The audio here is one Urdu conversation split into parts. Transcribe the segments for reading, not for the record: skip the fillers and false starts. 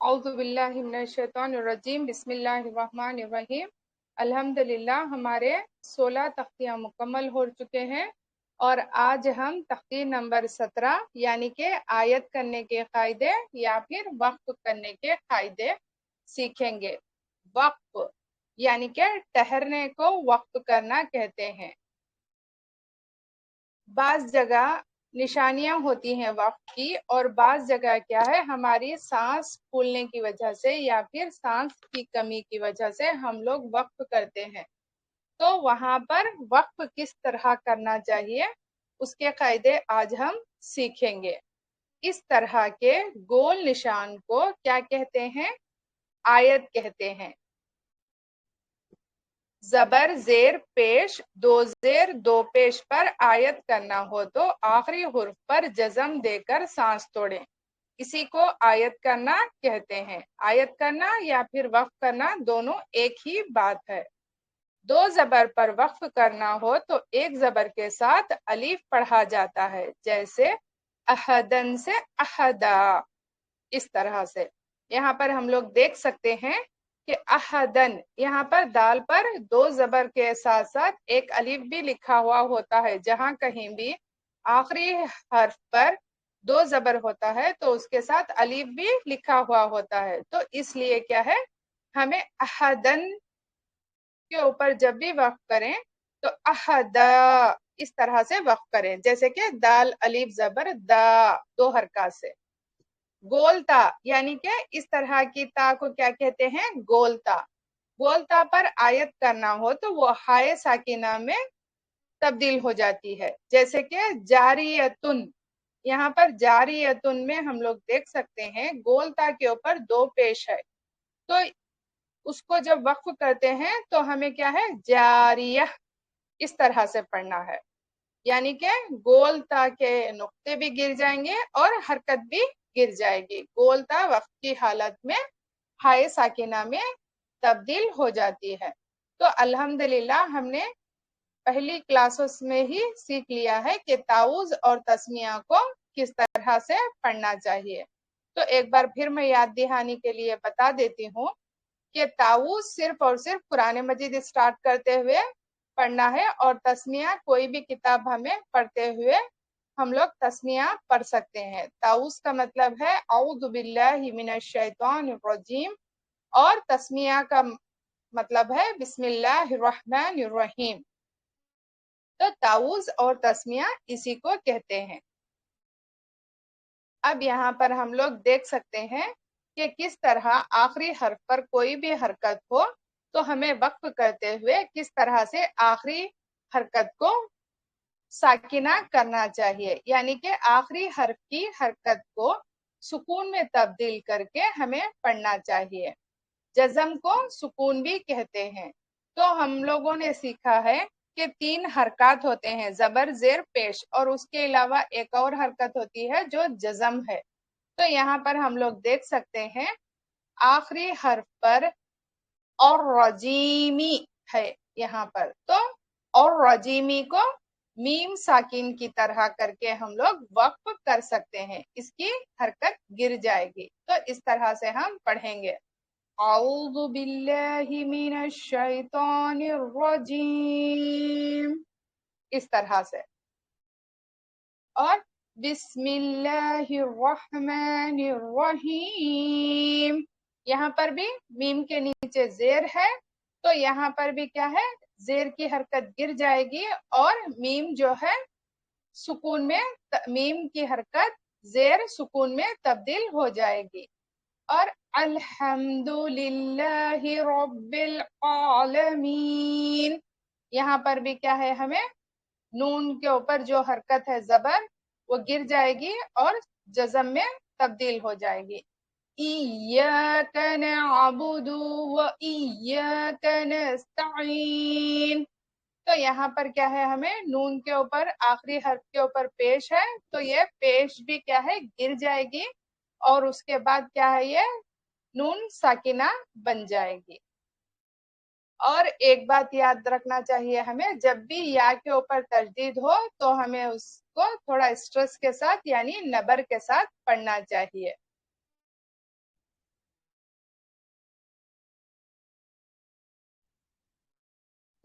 اعوذ باللہ من الشیطان الرجیم بسم اللہ الرحمن الرحیم۔ الحمدللہ ہمارے 16 تختیاں مکمل ہو چکے ہیں اور آج ہم تختی نمبر 17 یعنی کہ آیت کرنے کے قاعدے یا پھر وقف کرنے کے قاعدے سیکھیں گے۔ وقف یعنی کہ ٹھہرنے کو وقف کرنا کہتے ہیں۔ بعض جگہ نشانیاں ہوتی ہیں وقت کی اور بعض جگہ کیا ہے ہماری سانس پھولنے کی وجہ سے یا پھر سانس کی کمی کی وجہ سے ہم لوگ وقف کرتے ہیں، تو وہاں پر وقف کس طرح کرنا چاہیے اس کے قاعدے آج ہم سیکھیں گے۔ اس طرح کے گول نشان کو کیا کہتے ہیں؟ آیت کہتے ہیں۔ زبر زیر پیش دو زیر دو پیش پر آیت کرنا ہو تو آخری حرف پر جزم دے کر سانس توڑیں، اسی کو آیت کرنا کہتے ہیں۔ آیت کرنا یا پھر وقف کرنا دونوں ایک ہی بات ہے۔ دو زبر پر وقف کرنا ہو تو ایک زبر کے ساتھ الف پڑھا جاتا ہے، جیسے احدن سے احدا، اس طرح سے۔ یہاں پر ہم لوگ دیکھ سکتے ہیں کہ احدن یہاں پر دال پر دو زبر کے ساتھ ساتھ ایک الف بھی لکھا ہوا ہوتا ہے۔ جہاں کہیں بھی آخری حرف پر دو زبر ہوتا ہے تو اس کے ساتھ الف بھی لکھا ہوا ہوتا ہے، تو اس لیے کیا ہے ہمیں احدن کے اوپر جب بھی وقف کریں تو احدا اس طرح سے وقف کریں، جیسے کہ دال الف زبر دا دو حرکات سے۔ گولتا یعنی کہ اس طرح کی تا کو کیا کہتے ہیں؟ گولتا۔ گولتا پر آیت کرنا ہو تو وہ ہائے ساکنہ میں تبدیل ہو جاتی ہے، جیسے کہ جاریتن۔ یہاں پر جاریتن میں ہم لوگ دیکھ سکتے ہیں گولتا کے اوپر دو پیش ہے، تو اس کو جب وقف کرتے ہیں تو ہمیں کیا ہے؟ جاریہ اس طرح سے پڑھنا ہے، یعنی کہ گولتا کے نقطے بھی گر جائیں گے اور حرکت بھی گر جائے گی۔ گولتا وقت کی حالت میں ہائے ساکنہ میں تبدیل ہو جاتی ہے۔ تو الحمدللہ ہم نے پہلی کلاسز میں ہی سیکھ لیا ہے کہ تعوذ اور تسمیہ کو کس طرح سے پڑھنا چاہیے۔ تو ایک بار پھر میں یاد دہانی کے لیے بتا دیتی ہوں کہ تعوذ صرف اور صرف قرآن مجید اسٹارٹ کرتے ہوئے پڑھنا ہے، اور تسمیہ کوئی بھی کتاب ہمیں پڑھتے ہوئے ہم لوگ تسمیہ پڑھ سکتے ہیں۔ تعوذ کا مطلب ہے اعوذ باللہ من الشیطان الرجیم، اور تسمیہ کا مطلب ہے بسم اللہ الرحمن الرحیم۔ تو تعوذ اور تسمیہ اسی کو کہتے ہیں۔ اب یہاں پر ہم لوگ دیکھ سکتے ہیں کہ کس طرح آخری حرف پر کوئی بھی حرکت ہو تو ہمیں وقف کرتے ہوئے کس طرح سے آخری حرکت کو ساکنہ کرنا چاہیے، یعنی کہ آخری حرف کی حرکت کو سکون میں تبدیل کر کے ہمیں پڑھنا چاہیے۔ جزم کو سکون بھی کہتے ہیں۔ تو ہم لوگوں نے سیکھا ہے کہ 3 حرکات ہوتے ہیں، زبر زیر پیش، اور اس کے علاوہ ایک اور حرکت ہوتی ہے جو جزم ہے۔ تو یہاں پر ہم لوگ دیکھ سکتے ہیں آخری حرف پر اور رجیمی ہے یہاں پر، تو اور رجیمی کو میم ساکن کی طرح کر کے ہم لوگ وقف کر سکتے ہیں، اس کی حرکت گر جائے گی۔ تو اس طرح سے ہم پڑھیں گے اعوذ باللہ من الشیطان الرجیم، اس طرح سے، اور بسم اللہ الرحمن الرحیم، یہاں پر بھی میم کے نیچے زیر ہے تو یہاں پر بھی کیا ہے؟ زیر کی حرکت گر جائے گی اور میم جو ہے سکون میں، میم کی حرکت زیر سکون میں تبدیل ہو جائے گی۔ اور الحمدللہ رب العالمین، یہاں پر بھی کیا ہے؟ ہمیں نون کے اوپر جو حرکت ہے زبر وہ گر جائے گی اور جزم میں تبدیل ہو جائے گی۔ ایاک نعبد و ایاک نستعین، تو یہاں پر کیا ہے؟ ہمیں نون کے اوپر آخری حرف کے اوپر پیش ہے تو یہ پیش بھی کیا ہے؟ گر جائے گی، اور اس کے بعد کیا ہے؟ یہ نون ساکنہ بن جائے گی۔ اور ایک بات یاد رکھنا چاہیے ہمیں، جب بھی یا کے اوپر تشدید ہو تو ہمیں اس کو تھوڑا اسٹریس کے ساتھ یعنی نبر کے ساتھ پڑھنا چاہیے۔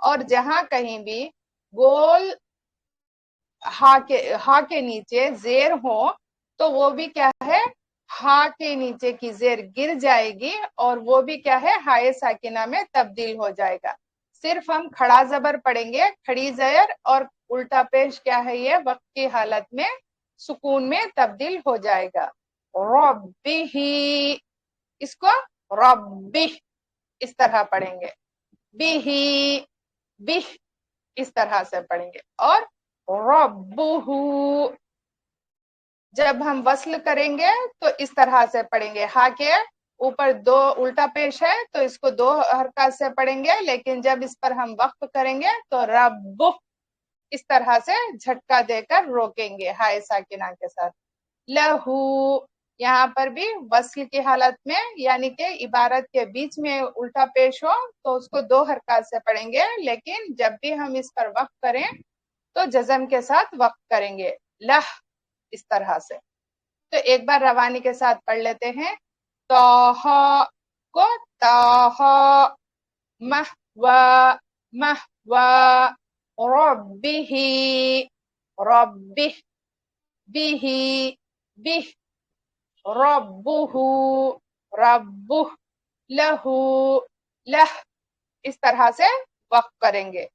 اور جہاں کہیں بھی گول ہا کے نیچے زیر ہو تو وہ بھی کیا ہے، ہا کے نیچے کی زیر گر جائے گی اور وہ بھی کیا ہے، ہائے ساکنہ میں تبدیل ہو جائے گا۔ صرف ہم کھڑا زبر پڑھیں گے، کھڑی زیر، اور الٹا پیش کیا ہے، یہ وقت کی حالت میں سکون میں تبدیل ہو جائے گا۔ ربی، اس کو ربی اس طرح پڑھیں گے، بھی بھی اس طرح سے پڑھیں گے، اور ربہ جب ہم وصل کریں گے تو اس طرح سے پڑھیں گے، ہا کے اوپر دو الٹا پیش ہے تو اس کو دو حرکات سے پڑھیں گے، لیکن جب اس پر ہم وقف کریں گے تو رب اس طرح سے جھٹکا دے کر روکیں گے ہائے ساکنہ کے ساتھ۔ لہو، یہاں پر بھی وصل کی حالت میں، یعنی کہ عبارت کے بیچ میں الٹا پیش ہو تو اس کو دو حرکات سے پڑھیں گے، لیکن جب بھی ہم اس پر وقف کریں تو جزم کے ساتھ وقف کریں گے، لہ اس طرح سے۔ تو ایک بار روانی کے ساتھ پڑھ لیتے ہیں، توہا کو توہا، مہوا مہوا، ربہ ربہ، بہ بہ، ربہ ربہ، لہو لہ اس طرح سے وقف کریں گے۔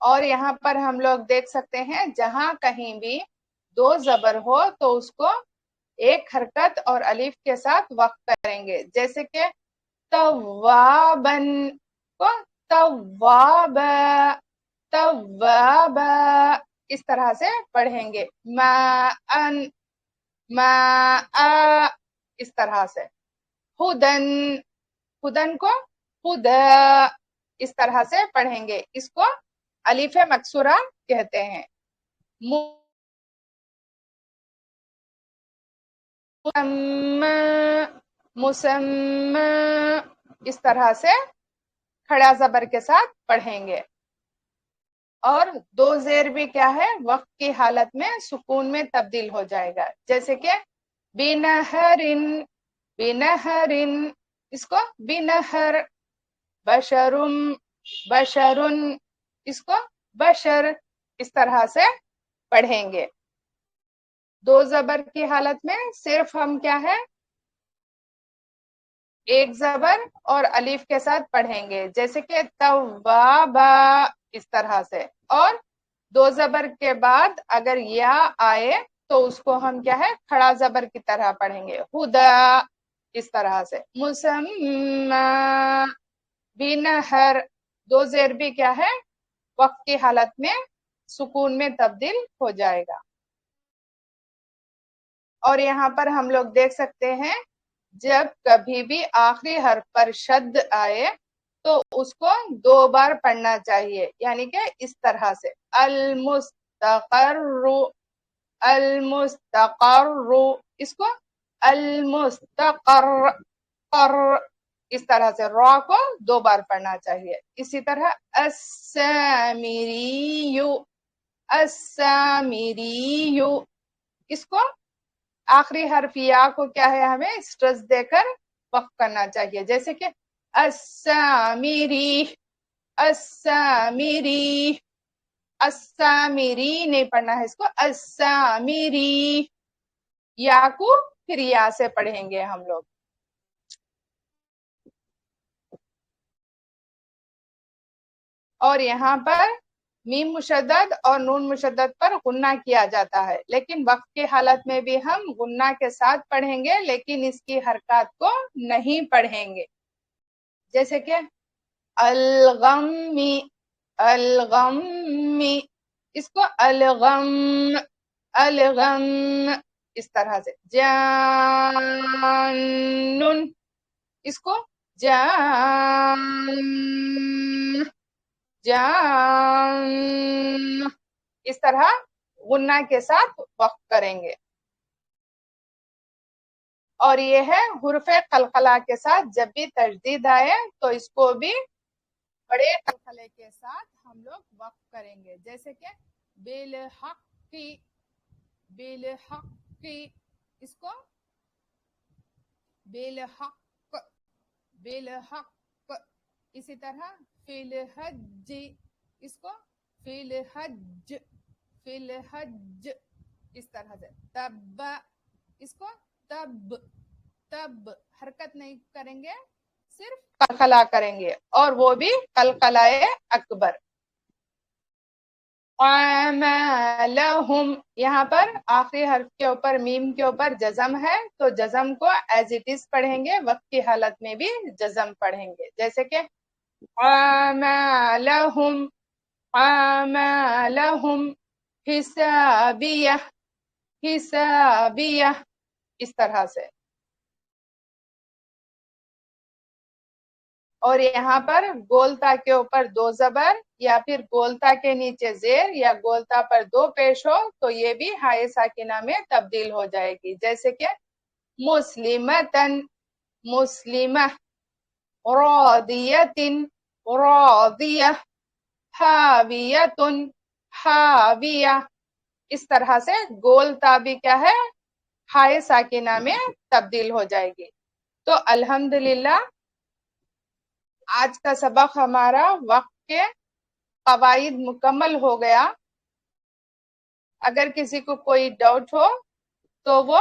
اور یہاں پر ہم لوگ دیکھ سکتے ہیں جہاں کہیں بھی دو زبر ہو تو اس کو ایک حرکت اور الف کے ساتھ وقف کریں گے، جیسے کہ توابن کو توابا، توابا اس طرح سے پڑھیں گے، ماءن ماء اس طرح سے، ہدن ہدن کو خدا اس طرح سے پڑھیں گے، اس کو الف مکسورہ کہتے ہیں۔ مسمى اس طرح سے کھڑا زبر کے ساتھ پڑھیں گے۔ اور دو زیر بھی کیا ہے، وقت کی حالت میں سکون میں تبدیل ہو جائے گا، جیسے کہ بنہرن بنہرن، اس کو بنہر، بشرم بشرن، اس کو بشر اس طرح سے پڑھیں گے۔ دو زبر کی حالت میں صرف ہم کیا ہے، ایک زبر اور الف کے ساتھ پڑھیں گے، جیسے کہ توابا اس طرح سے، اور دو زبر کے بعد اگر یا آئے تو اس کو ہم کیا ہے، کھڑا زبر کی طرح پڑھیں گے، ہدا اس طرح سے۔ مسمى بنہر، دو زیر بھی کیا ہے، وقت کی حالت میں سکون میں تبدیل ہو جائے گا۔ اور یہاں پر ہم لوگ دیکھ سکتے ہیں جب کبھی بھی آخری حرف پر شد آئے تو اس کو دو بار پڑھنا چاہیے، یعنی کہ اس طرح سے، المستقر المستقر، اس کو المستقر قر اس طرح سے، را کو دو بار پڑھنا چاہیے۔ اسی طرح السامری السامری، اس کو آخری حرف یا کو کیا ہے، ہمیں اسٹرس دے کر وقف کرنا چاہیے، جیسے کہ السامری السامری، السامری نہیں پڑھنا ہے اس کو، السامری، یا کو پھر یا سے پڑھیں گے ہم لوگ۔ اور یہاں پر میم مشدد اور نون مشدد پر غنہ کیا جاتا ہے، لیکن وقت کی حالت میں بھی ہم غنہ کے ساتھ پڑھیں گے، لیکن اس کی حرکات کو نہیں پڑھیں گے، جیسے کہ الغمی الغمی، اس کو الغم الغم اس طرح سے، جانن، اس کو جان جان اس طرح غنہ کے ساتھ وقف کریں گے۔ اور یہ ہے حرف قلقلہ کے ساتھ جب بھی تشدید آئے تو اس کو بھی بڑے قلقلے کے ساتھ ہم لوگ وقف کریں گے، جیسے کہ بالحق بالحق، اس کو بالحق بالحق اسی طرح فی الحج، اس کو فی الحج، فی الحج اس طرح سے. تب، اس کو تب، تب حرکت نہیں کریں گے، صرف قلقلہ کریں گے، اور وہ بھی قلقلہ اکبر. لہم، یہاں پر آخری حرف کے اوپر میم کے اوپر جزم ہے، تو جزم کو ایز اٹ از پڑھیں گے، وقت کی حالت میں بھی جزم پڑھیں گے، جیسے کہ لہم، لہم حسابیہ، حسابیہ اس طرح سے. اور یہاں پر گولتا کے اوپر دو زبر یا پھر گولتا کے نیچے زیر یا گولتا پر دو پیش ہو تو یہ بھی ہائے ساکنہ میں تبدیل ہو جائے گی، جیسے کہ مسلمتن، مسلمہ، راضیتن، راضیہ، حاویتن، حاویہ. اس طرح سے گولتا بھی کیا ہے، ہائے ساکنہ میں تبدیل ہو جائے گی. تو الحمدللہ آج کا سبق ہمارا وقت کے قواعد مکمل ہو گیا. اگر کسی کو کوئی ڈاؤٹ ہو تو وہ